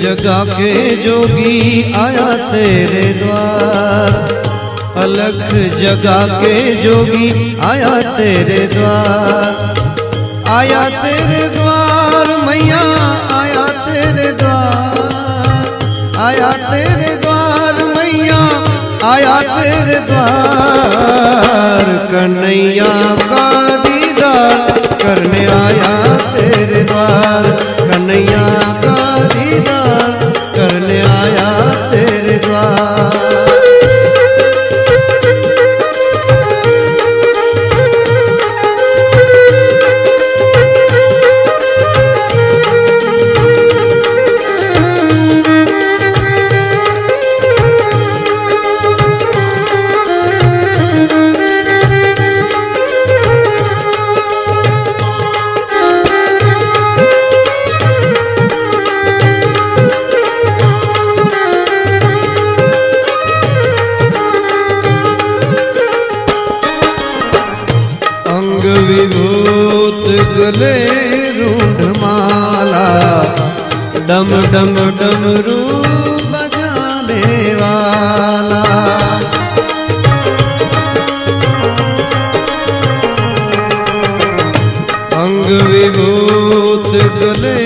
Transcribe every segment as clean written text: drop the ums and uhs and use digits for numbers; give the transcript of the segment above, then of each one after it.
जगा के जोगी आया तेरे द्वार, अलख जगा के जोगी आया तेरे द्वार, आया तेरे द्वार मैया आया तेरे द्वार, आया तेरे द्वार मैया आया तेरे द्वार, कन्हैया का दीदार करने आया तेरे द्वार, कन्हैया का दीदार करने आया तेरे द्वार। विभूत गले रूंढमाला, डम डम डमरू बजाने वाला, अंग विभूत गले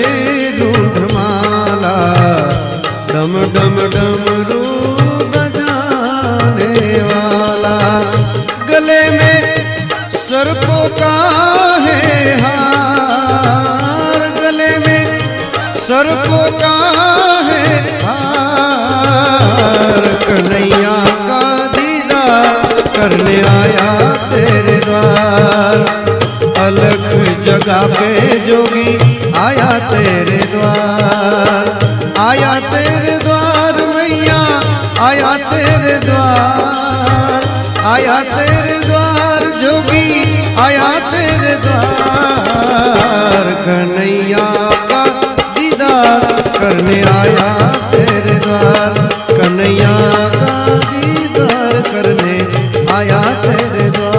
रूंढमाला, डम डम डमरू बजाने वाला, गले में सर्पों का है हार, गले में सर्पों का है हार, कन्हैया का दीदार करने आया तेरे द्वार, अलख जगा के जोगी आया तेरे द्वार, आया तेरे द्वार मैया आया तेरे द्वार, आया तेरे द्वार जोगी आया तेरे द्वार, कन्हैया का दीदार करने आया तेरे द्वार, कन्हैया का दीदार करने आया तेरे द्वार।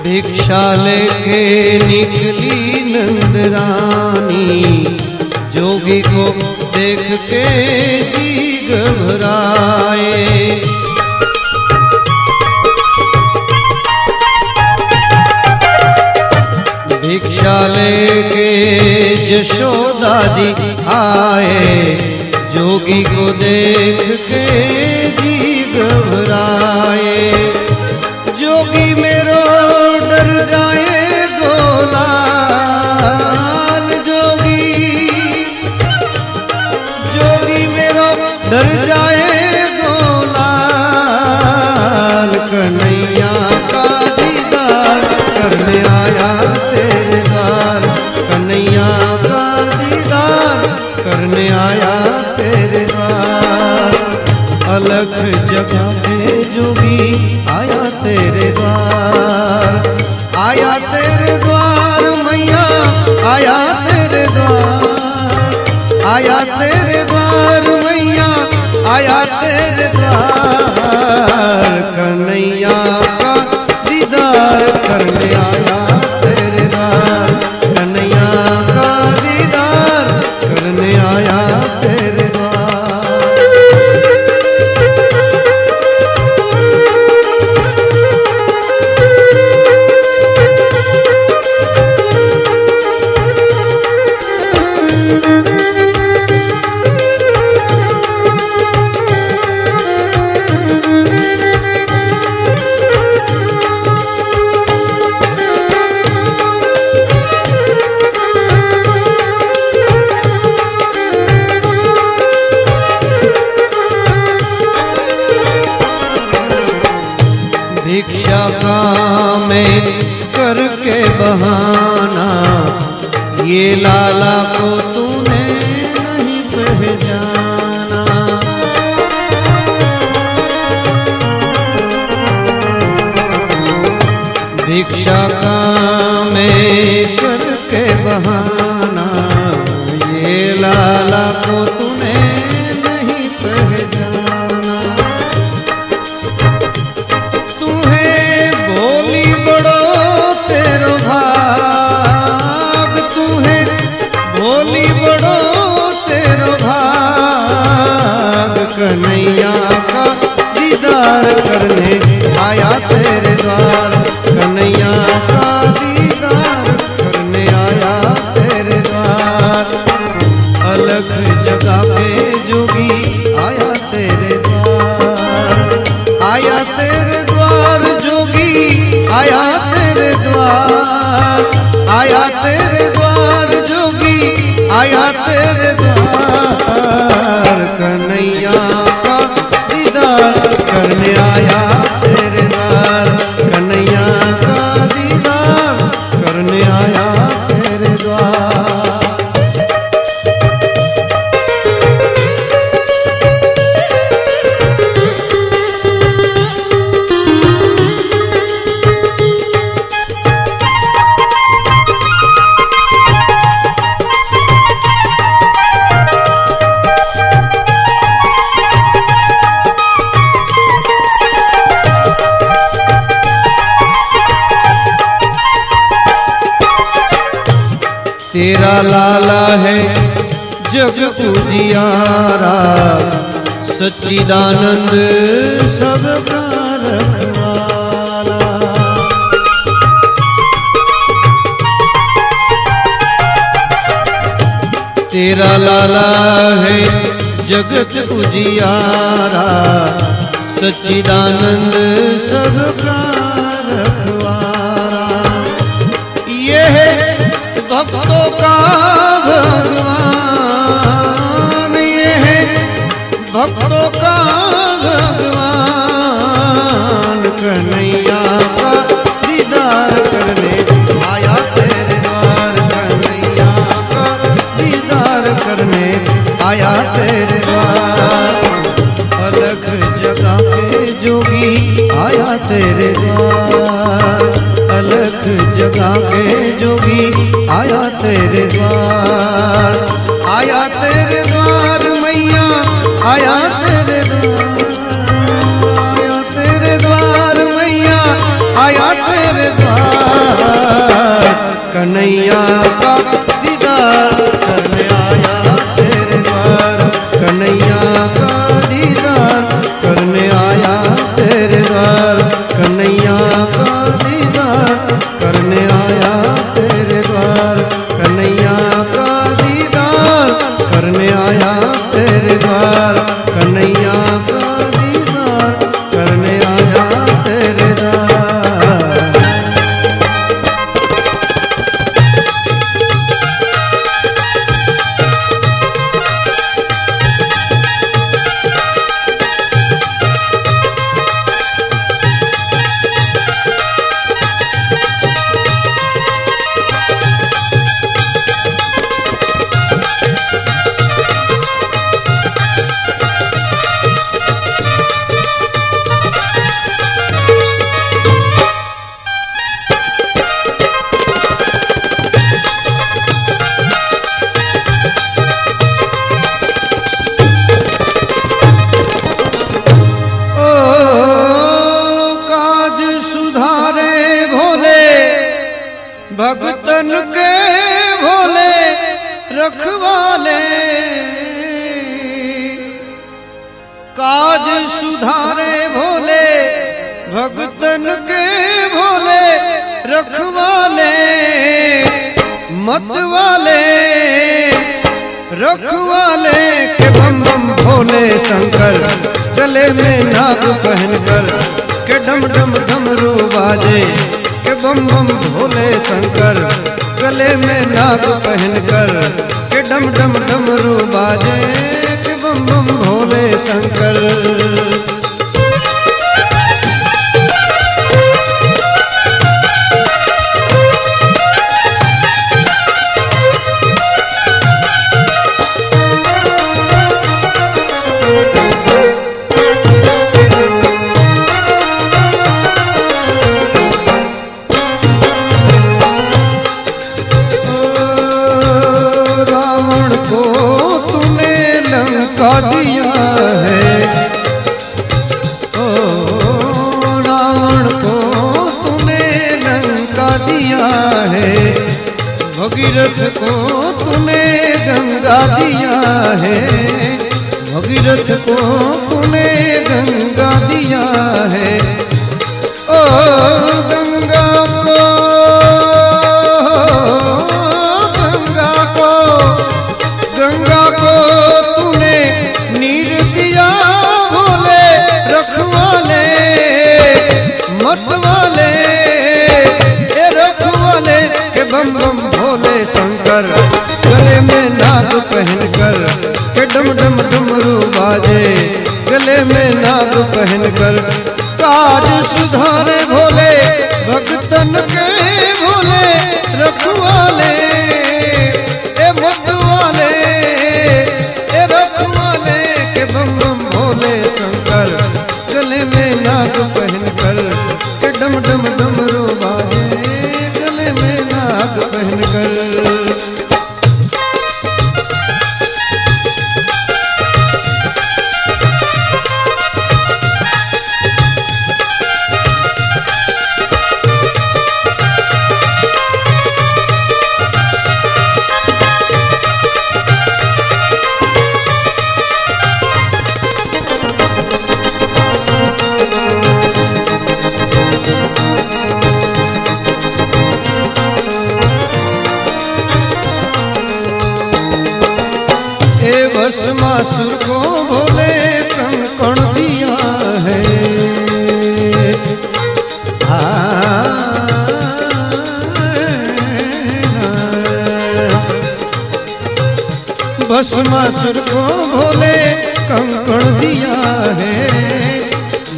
भिक्षा लेके निकली नंदरानी, जोगी को देख के जी घबराए, भिक्षा लेके यशोदा जी आए, जोगी को देख के जी घबराए, जोगी मेरो डर जाए गोलाल, जोगी जोगी मेरो डर जाए गोलाल, कन्हैया का दीदार करने आया तेरे द्वार, कन्हैया का दीदार करने आया तेरे द्वार, अलख जगा के जोगी आया तेरे द्वार, आया तेरे द्वार मैया आया तेरे द्वार, आया तेरे द्वार मैया आया तेरे द्वार, कन्हैया का दीदार करने आया तेरे द्वार, कन्हैया का दीदार करने आया तेरे द्वार। भिक्षा का मैं करके बहाना, ये लाला को तूने नहीं पहचाना। भिक्षा का मैं करके बहाना, ये लाला को तूने नहीं पहचाना। तुम्हें बोली बड़ो तेरो भाग, तुम्हें बोली बड़ो तेरो भाग, कन्हैया का दीदार करने आया तेरे द्वार, कन्हैया का दीदार करने आया तेरे द्वार। अलग जगह पे जोगी आया तेरे द्वार, आया तेरे द्वार जोगी, आया तेरे द्वार, आया तेरे द्वार जोगी, आया तेरे द्वार। कन्हैया का दीदार करने आया तेरे द्वार, कन्हैया का दीदार करने आया तेरे द्वार। तेरा लाला है जग उजियारा, सच्चिदानंद सबका रखवाला। तेरा लाला है जगत उजियारा, सच्चिदानंद सबका रखवाला। ये है भक्तों का भगवान, ये है भक्तों का भगवान। कन्हैया का दीदार करने आया तेरे द्वार, कन्हैया का दीदार करने आया तेरे द्वार। अलग जगह पे जोगी आया तेरे द्वार, अलग जगह पे जोगी आया तेरे द्वार, आया तेरे द्वार मैया, आया तेरे द्वार, आया तेरे द्वार मैया, आया तेरे द्वार। कन्हैया का दीदार करने आया तेरे द्वार, कन्हैया का दीदार करने आया तेरे द्वार, कन्हैया का दीदार करने आया तेरे द्वार, कन्हैया का दीदार करने आया तेरे द्वार, कन्हैया का दीदार करने आया तेरे द्वार। भगतन के भोले रखवाले, काज सुधारे भोले भगतन के भोले रखवाले, मत वाले रखवाले के बम बम भोले शंकर, गले में नाग पहनकर के डम डम डमरू बाजे, के बम बम भोले शंकर, गले में नाग पहनकर के डम डम डमरू बाजे, के बम बम भोले शंकर। भगीरथ को तूने गंगा दिया है, भगीरथ को तूने गंगा दिया है। ओ गंगा को, गंगा को, गंगा को तूने नीर दिया। भोले रखवाले मतवाले ए रखवाले के बम बम भोले शंकर, गले में नाग पहनकर के डम डम डमरू बाजे, गले में नाग पहनकर काज सुधारे भोले भक्तन के। भोले रखवाले ए मतवाले ए रखवाले के बम बम भोले शंकर, गले में नाग पहनकर के डम डम डमरू बाजे, गले में नाग पहनकर। भस्मासुर को भोले कंकण दिया है, भस्मासुर को भोले कंकण दिया है।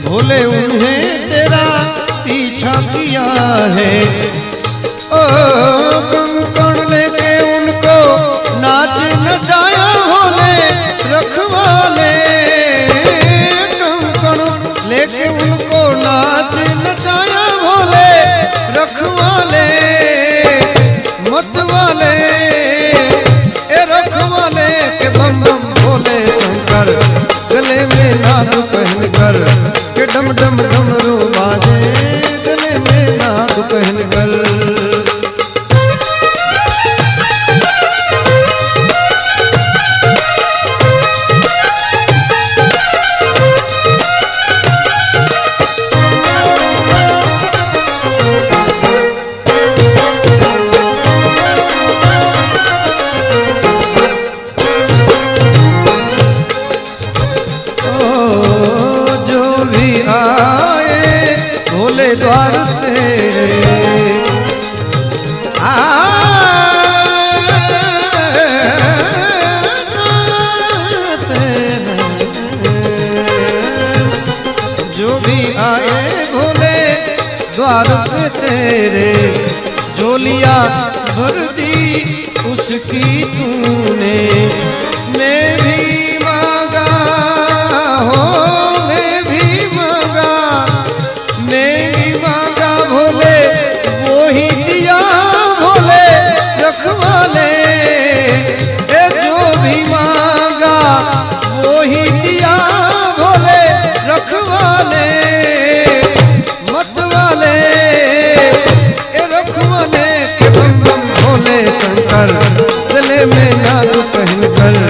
भोले उन्हें तेरा पीछा किया है। ओ कंकण लेके उनको नाच नचाया भोले रखवाले, कंकण लेके उनको नाच नचाया भोले रखवाले मतवाले ए रखवाले के बम बम भोले शंकर, गले में नाग पहनकर के डम डम डमरू बाजे, गले में नाग पहनकर। द्वार तेरे जो भी आए भोले द्वार पे तेरे, झोलियां भर दी उसकी तूने। मैं भी मांगा हो, मैं भी मांगा, मैं भी मांगा भोले वो ही दिया। भोले रखवाले ए जो भी मांगा वो ही दिया। भोले रखवाले मतवाले ए रखवाले के बम बम भोले शंकर, गले में नाग पहनकर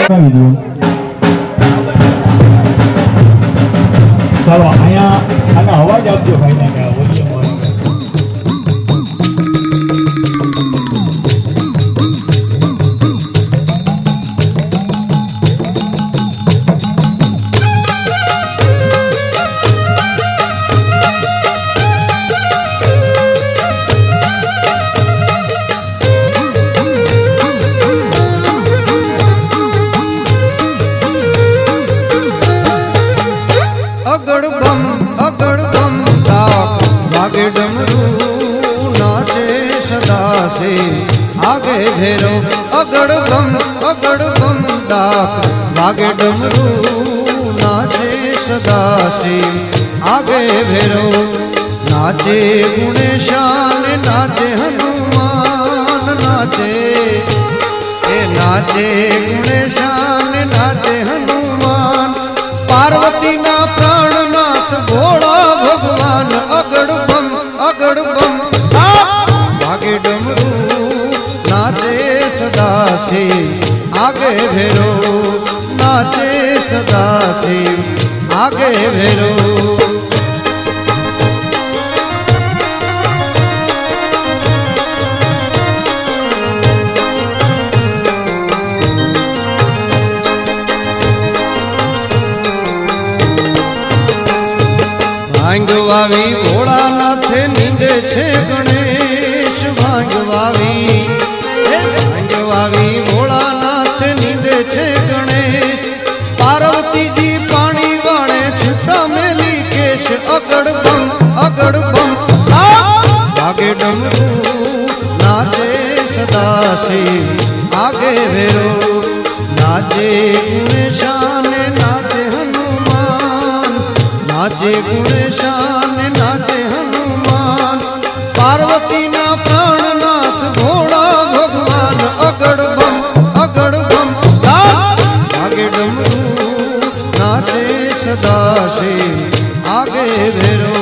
ચાલો અહીંયા આનો અવાજ આપજો ભાઈને કે વોલ્યુમ अगड़ बम ताक वागे डमरू नाचे सदा से आगे भेरो अगड़ बम ताक वागे डमरू नाचे सदा से आगे भेरो नाचे गुणेशान नाचे हनुमान नाचे गुणेशान नाचे हनुमान पार्वती ना प्राणनाथ भोला भगवान अगड़ बम भागे डमरू नाचे सदा से आगे भेरो नाचे सदा से आगे भेरो ભાંગવાવી ભોળાનાથે નીંદે છે ગણેશ ભાંગવાવી ભોળાનાથે નીંદે છે ગણેશ પાર્વતીજી પાણી વાળે છૂટા મેલી કેશ અગડ બમ ભાગે ડમरू નાચે સદા શિવ આગે વેરો નાચે ગુણેશાન નાચે હનુમાન नाचे गुणेशान नाचे हनुमान पार्वती ना प्राणनाथ भोला भगवान अगड़ बम भागे डमरू नाचे सदा शिव आगे भेरो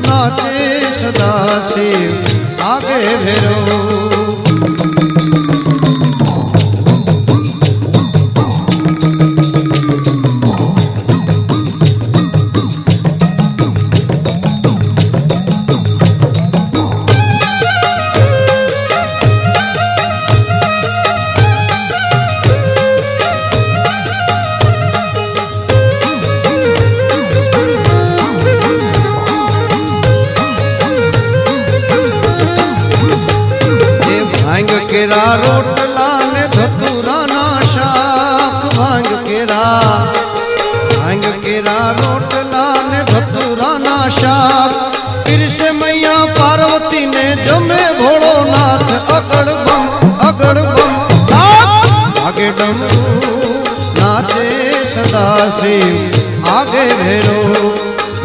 नाचे सदा शिव आगे भेरो केरा रोटला ने धतूरा ना शाक भांग केरा रोटला ने धतूरा ना शाक फिर से मैया पार्वती ने जमे भोलो नाथ अगड़ बम आगे डमरू नाचे सदा शिव आगे भेरो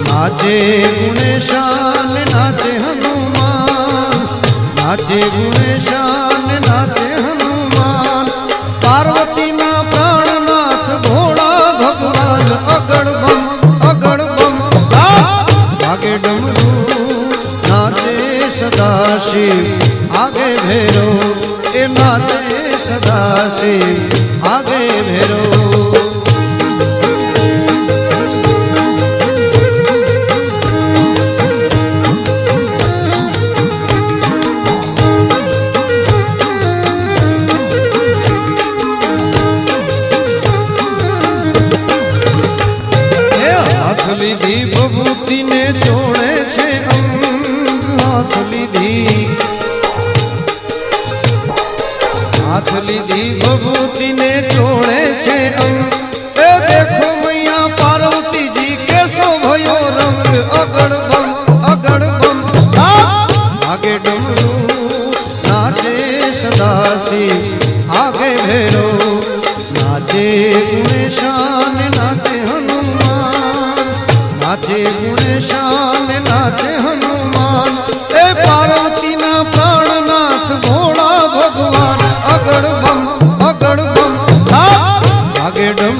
नाचे गुणेशान नाचे हनुमान नाचे गुणेशान नाचे हनुमान पार्वती ना प्राणनाथ भोला भगवान अगड़ बम भागे डमरू नाचे सदा शिव आगे भेरो ए नाचे सदा शिव आगे भेरो લીધી ભભૂતિ ને જોડે છે અંગ હાથ લીધી ભભૂતિ ને જોડે છે અંગ એ દેખો મૈયા પાર્વતી जी કેસો ભયો રંગ અગડ બમ આગે ડમरू નાચે સદા શિવ આગે ભેરો નાચે ગુણેશાન નાચે હનુમાન नाचे गुणेशान नाचे हनुमान ए पार्वती ना प्राणनाथ भोला भगवान अगड़ बम भागे डम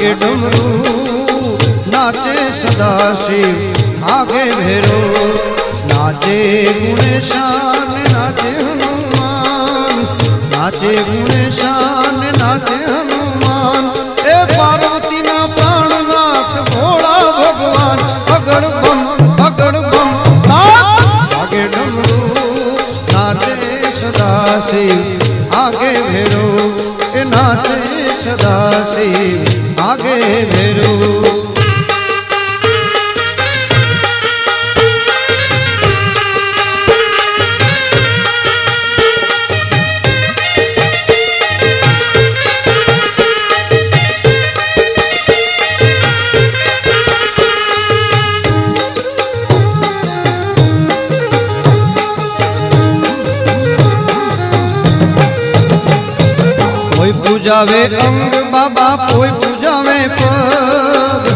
आगे डमरू नाचे सदाशिव आगे भैरो नाचे गुणेशान नाचे हनुमान नाचे गुणेशान नाचे हनुमान ए पार्वती ना प्राणनाथ भोला भगवान अगड़ बम आगे डमरू नाचे सदाशिव आगे भैरो ए नाचे सदाशिव आगे भैरो कोई पूजावे अंग बाबा कोई पूजावे पग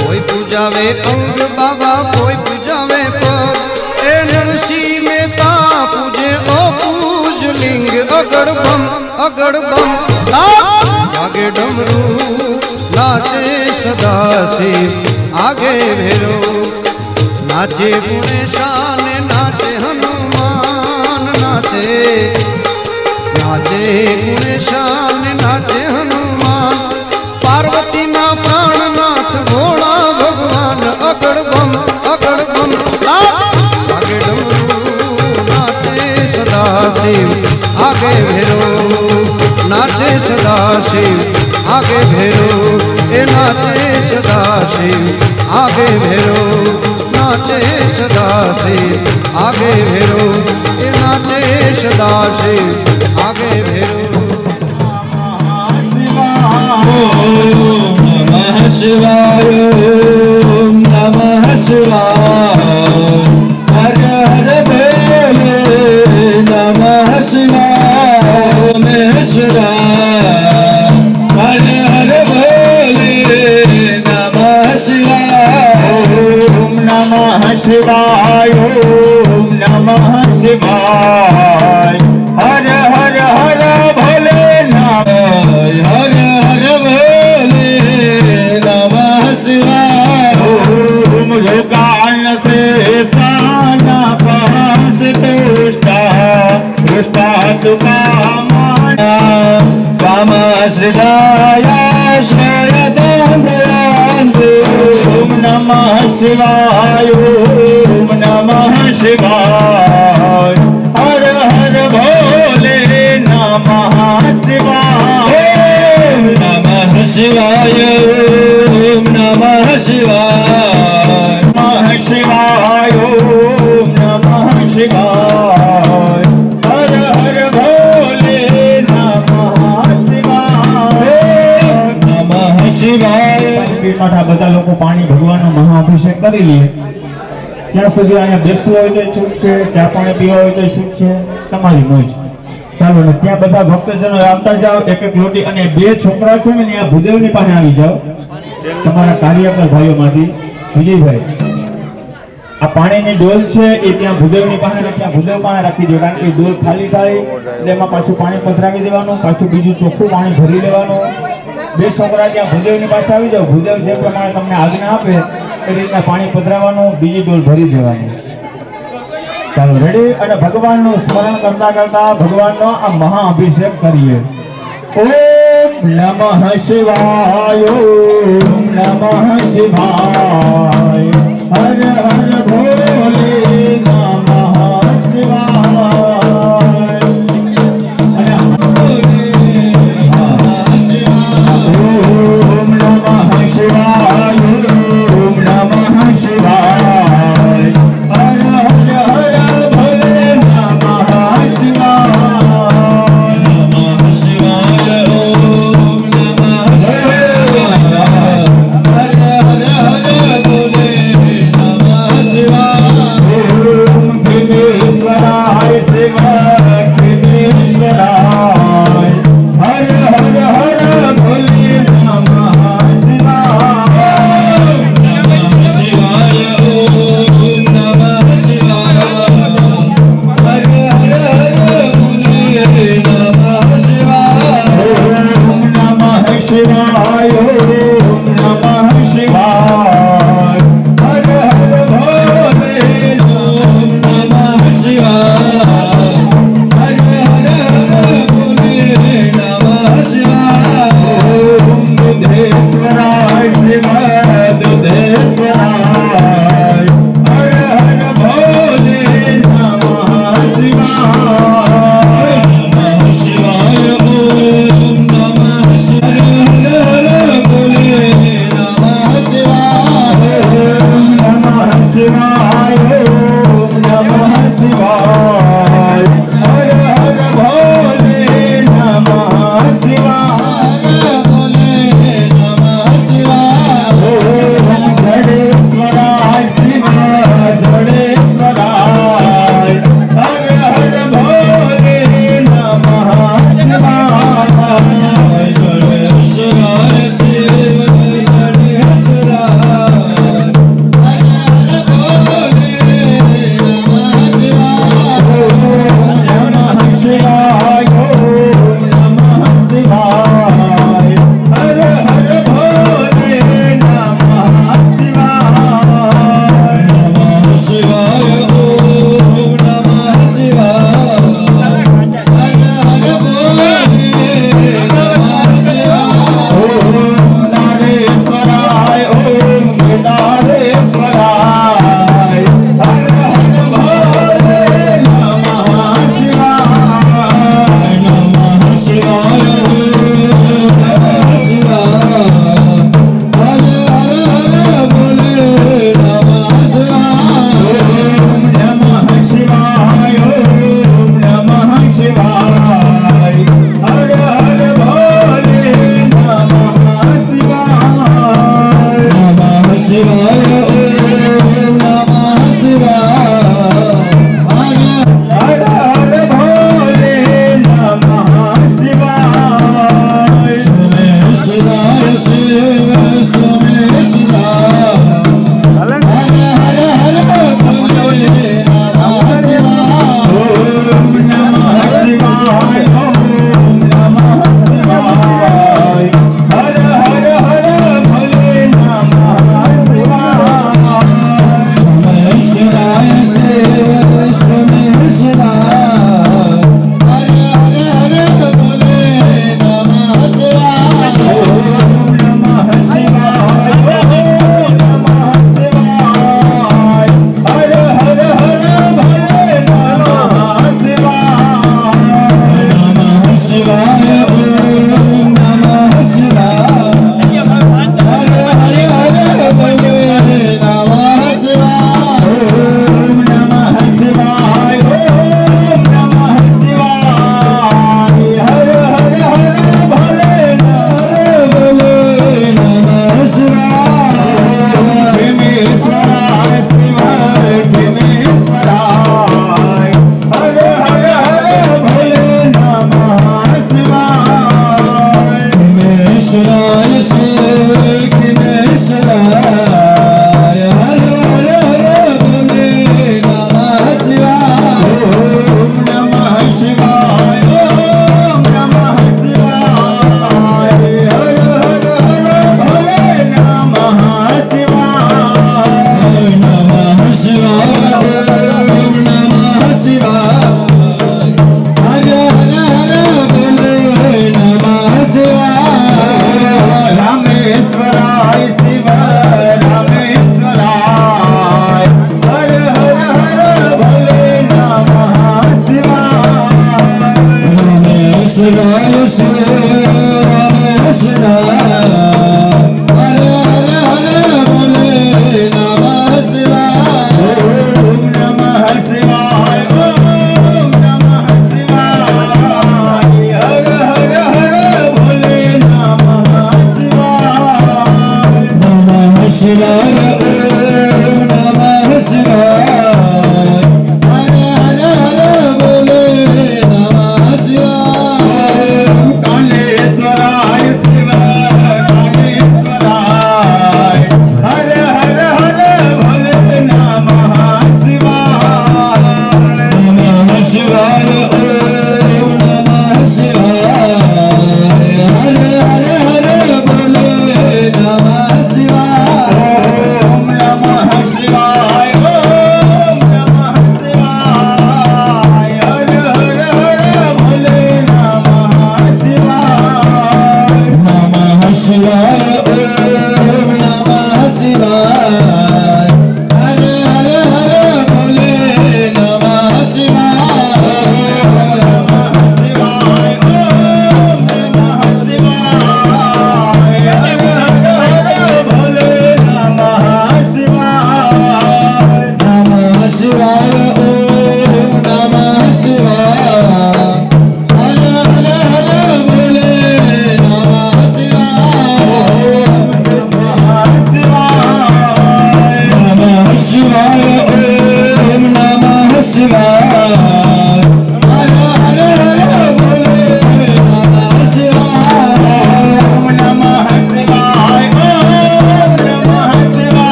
कोई पूजावे अंग बाबा कोई पूजावे पग ए नरसी में ता पूजे ओ पूज लिंग अगड़ बम आगे डमरू नाचे सदाशिव आगे भैरो नाचे गुणेशान नाचे हनुमान नाचे गुणेशान नाचे हनुमान पार्वती ना प्राणनाथ भोला भगवान अगड़ बम आगे डमरू नाचे सदाशिव आगे भैरो नाचे सदाशिव आगे भैरो ए नाचे सदाशिव आगे भैरो नाचे सदाशिव आगे भैरो ए नाचे सदाशिव आगे भैरो नमः शिवाय ओम नमः शिवाय हर हर भोले नमः शिवाय ओम शिवाय हर हर भोले नमः शिवाय ओम नमः शिवाय ओम नमः शिवाय हर हर हर भोले हर हर भोले नमः शिवाय ओम लोकान से साना पांस तुष्टा तुष्टा तुकामाना कामश्रिदाया श्रयतां प्रयान्तु ओम नमः शिवाय ओम नमः शिवाय हर हर भोले नमः शिवाय ओम नमः शिवाय ओम नमः शिवाय नमः शिवाय ओम नमः शिवाय हर हर भोले नमः शिवाय नमः शिवाय પીઠ બધા લોકો પાણી ભગવાનનો મહાઅભિષેક કરી લે ત્યાં સુધી અહીંયા બેસવું હોય તો છૂટ છે ચા પાણી પીવા હોય તો છૂટ છે તમારી મોજ ચાલો ને ત્યાં બધા ભક્તજનો આવતા જાઓ એક એક લોટી અને બે છોકરા છે ને ત્યાં ભૂદેવની પાસે આવી જાઓ તમારા કાર્યકર ભાઈઓમાંથી વિજયભાઈ આ પાણીની ડોલ છે એ ત્યાં ભૂદેવની પાસે ને ત્યાં ભૂદેવ પાસે રાખી દો કારણ કે ડોલ ખાલી થાય એટલે એમાં પાછું પાણી પધરાવી દેવાનું પાછું બીજું ચોખ્ખું પાણી ભરી લેવાનું બે છોકરા ત્યાં ભૂદેવની પાસે આવી જાઓ ભૂદેવ જે પ્રમાણે તમને આજ્ઞા આપે એ રીતના પાણી પધરાવવાનું બીજી ડોલ ભરી દેવાની ચાલો રેડી અને ભગવાનનું સ્મરણ કરતા કરતા ભગવાનનો આ મહાઅભિષેક કરીએ ઓમ નમઃ શિવાય ઓમ નમઃ શિવાય હર હર ભોલે નમઃ શિવાય અને ઓમ નમઃ શિવાય ઓમ નમઃ શિવાય હર હર હર ભોલે નમઃ શિવાય नमः शिवाय ओम नमः शिवाय हर हर हर भोले नमः शिवाय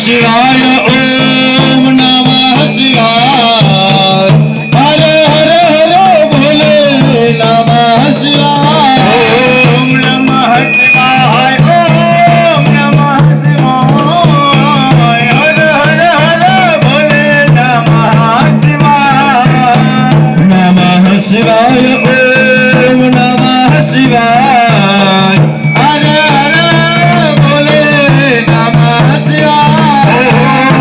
शिवाय ओम नमः शिवाय हर हर हर भोले नमः शिवाय ओम नमः शिवाय ओम नमः शिवाय हर हर हर भोले नमः शिवाय नमः शिवाय ओम नमः शिवाय हर हर भोले नमः शिवाय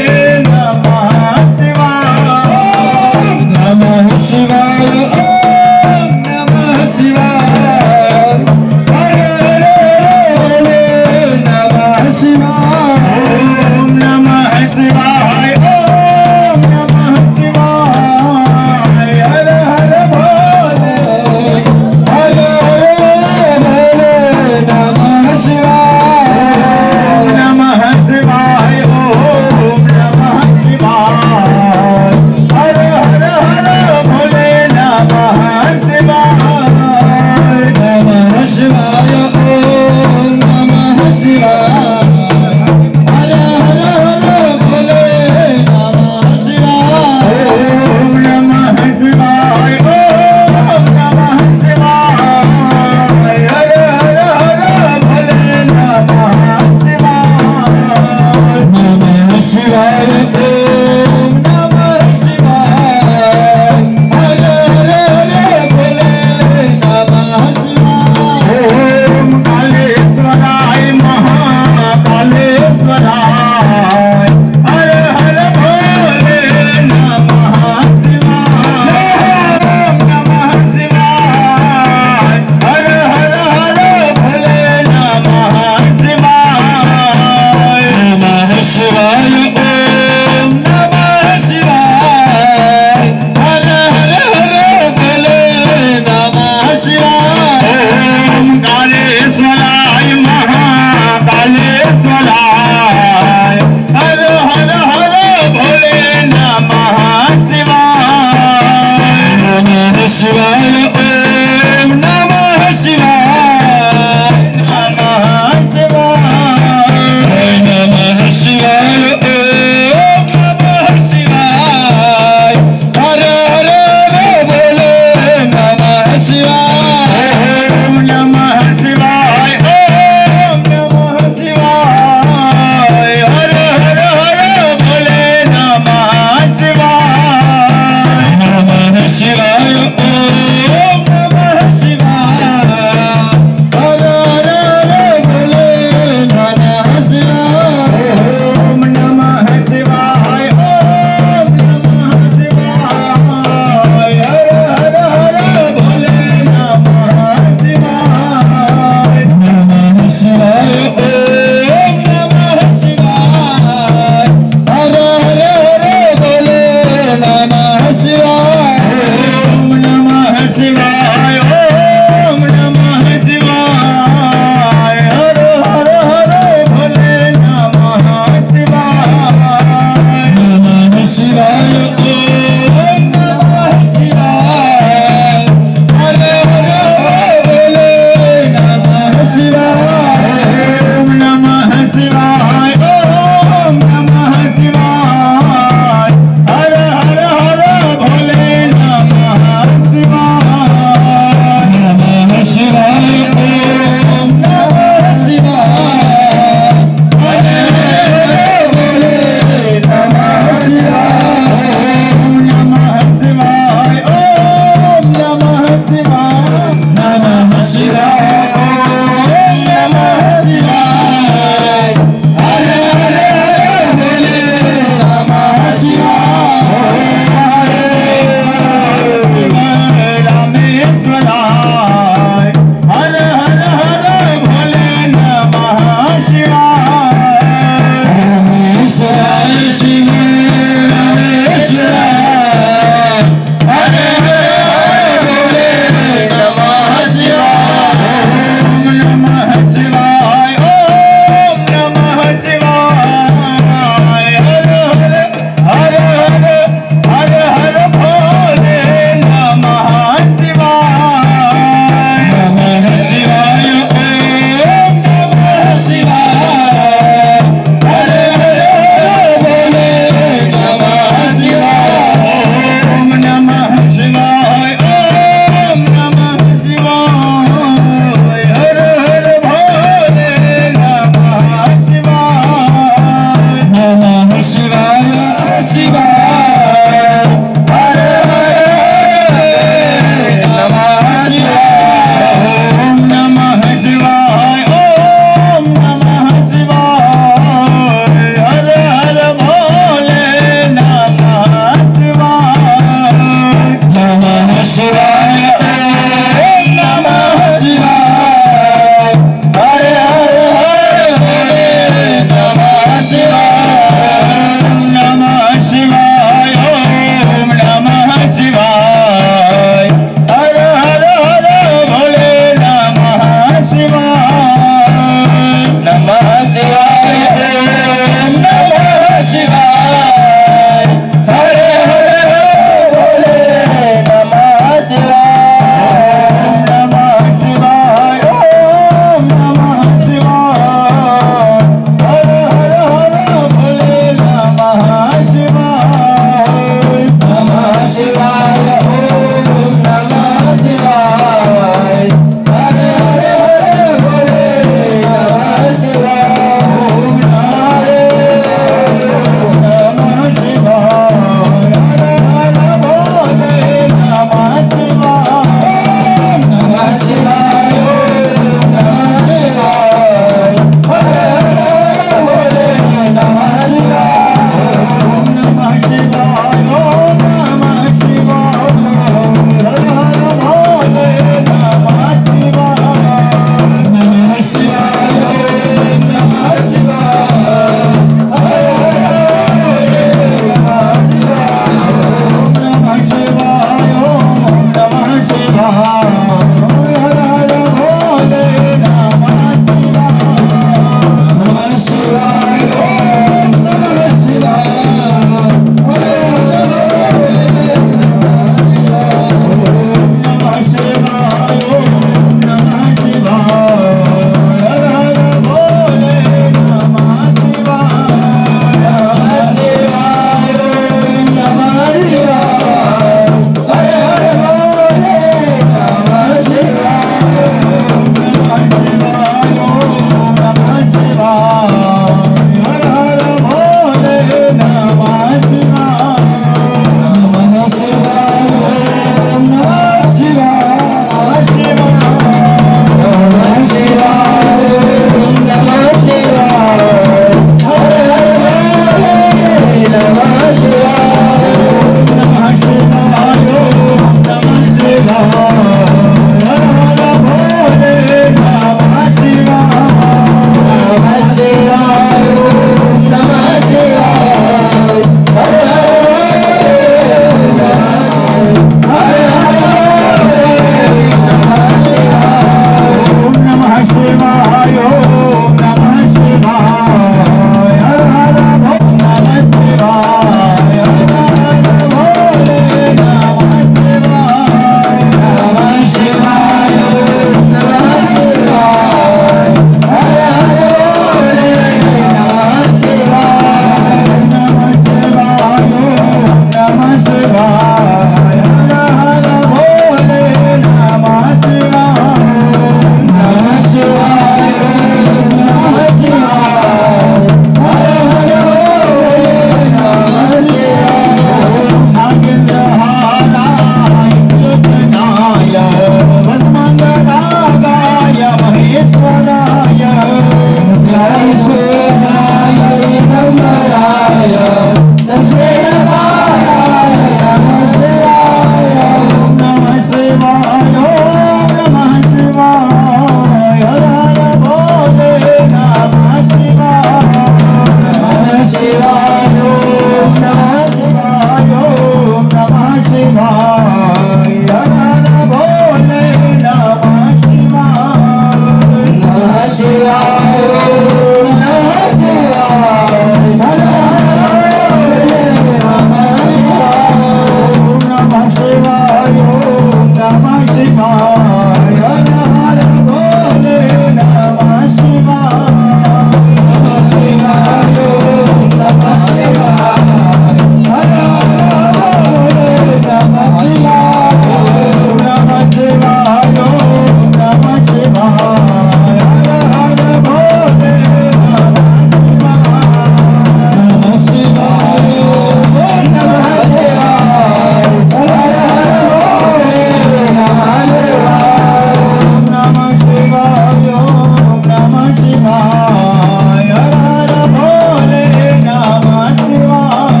शिवाय हर हर भोले नमः शिवाय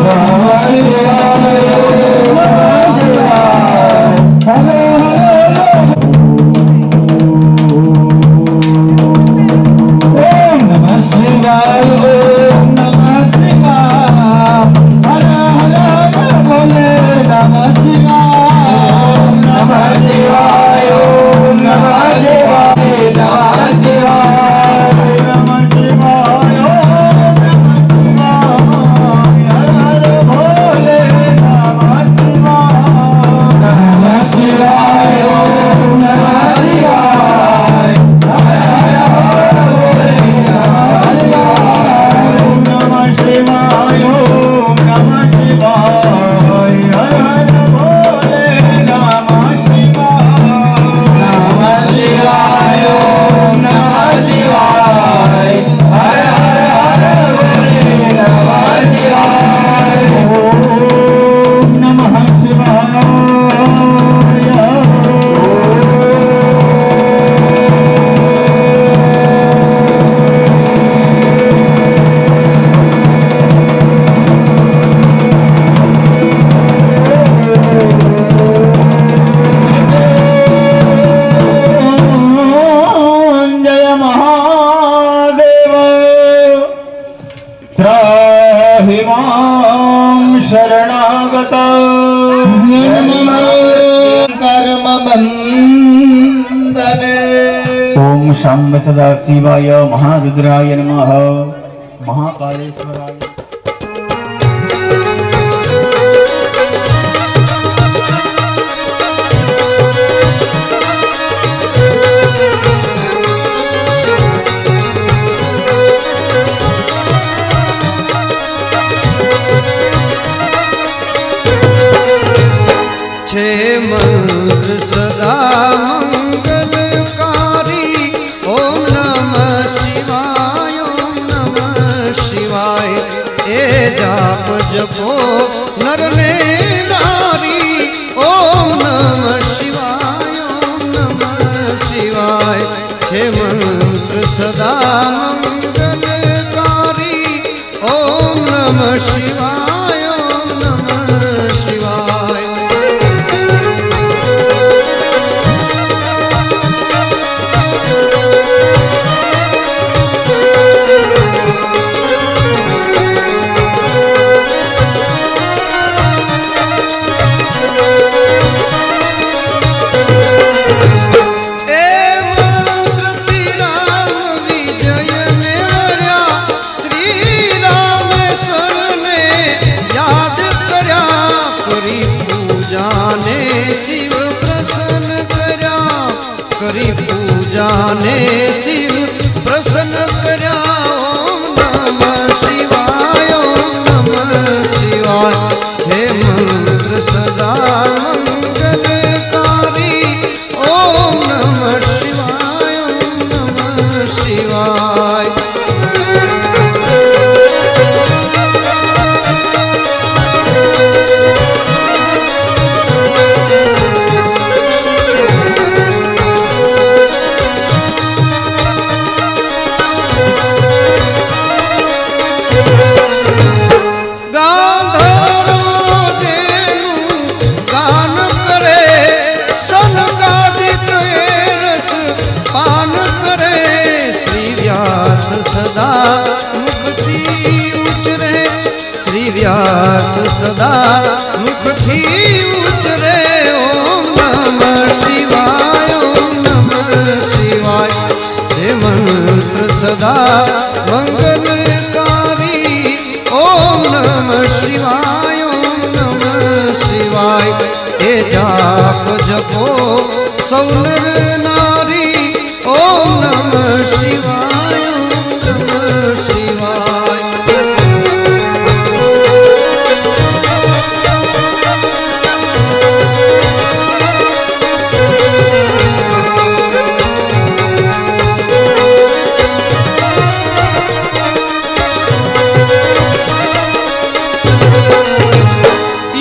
नमः शिवाय नमः शिवाय हरे हरे ओम नमः शिवाय ओम नमः शिवाय हर हर भोले नमः शिवाय नमः शिवाय ओम नमः शिवाय नमः शिवाय नमः शिवाय ओम नमः शिवाय हर हर भोले नमः शिवाय नमः शिवाय ओम नमः शिवाय हर हर भोले नमः शिवाय नमः शिवाय ओम नमः शिवाय हर हर भोले नमः शिवाय नमः शिवाय ओम नमः शिवाय हर हर भोले नमः शिवाय ओम नमः शिवाय जय महादेव त्राहि मां शरणागत कर्म बंधने ओम शंभ सदा शिवाय महारुद्राय नमः महाकालेश्वराय छे मंत्र सदा मंगलकारी ओम नमः शिवाय ओम नमः शिवाय ए जाप जपो नर ने नारी ओम नमः शिवाय ओम नमः शिवाय छे मंत्र सदा मंगलकारी ओम नमः शिवाय ओम नमः शिवाय करी पूजा ने शिव प्रसन्न करया ओम नमः शिवाय ओम नमः शिवाय छे मंत्र सदा मंगलकारी ओम नमः शिवाय ओम नमः शिवाय सदा मुखथी उचरे श्री व्यास सदा मुखथी उचरे ओम नमः शिवाय ओम नमः शिवाय हे मंत्र सदा मंगलकारी ओम नमः शिवाय ओम नमः शिवाय हे जाप जपो सौ नर नारी ओम नमः शिवाय शिवाय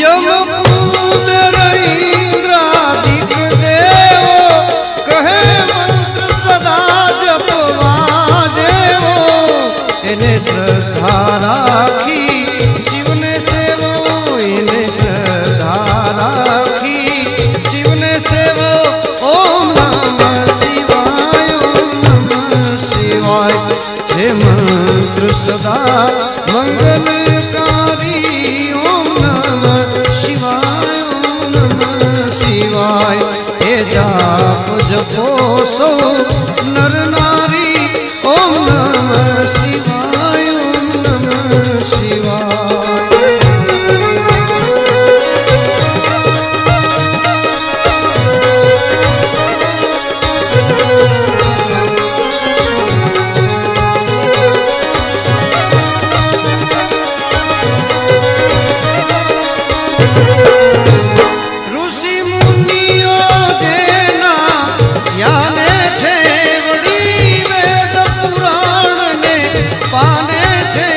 यम पूजन इंद्रादिक देवो શ્રદ્ધા રાખી શિવને સેવો એને શ્રદ્ધા રાખી શિવને સેવો ઓમ નમઃ શિવાય ઓમ નમઃ શિવાય હે મંત્ર સદા મંગલકારી ઓમ નમઃ શિવાય ઓમ નમઃ શિવાય હે જાપ જપો સો નર નારી ઓમ નમઃ શિવાય ઓમ નમઃ શિવાય ઋષિ મુનિઓ જેના યાને છે વડી વેદ પુરાણ ને પાને છે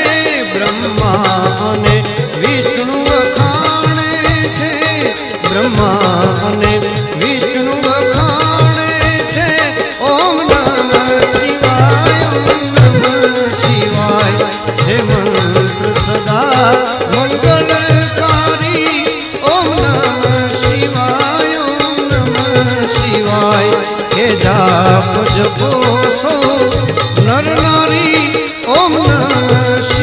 બ્રહ્મા અને વિષ્ણુ વખાણે છે બ્રહ્મા અને વિષ્ણુ વખાણે છે ઓમ નમઃ શિવાય ઓમ નમઃ શિવાય હે મંત્ર સદા મંગલકારી ઓમ નમઃ શિવાય ઓમ નમઃ શિવાય હે જાપ જપો સો નર નારી ઓમ નમઃ શિવાય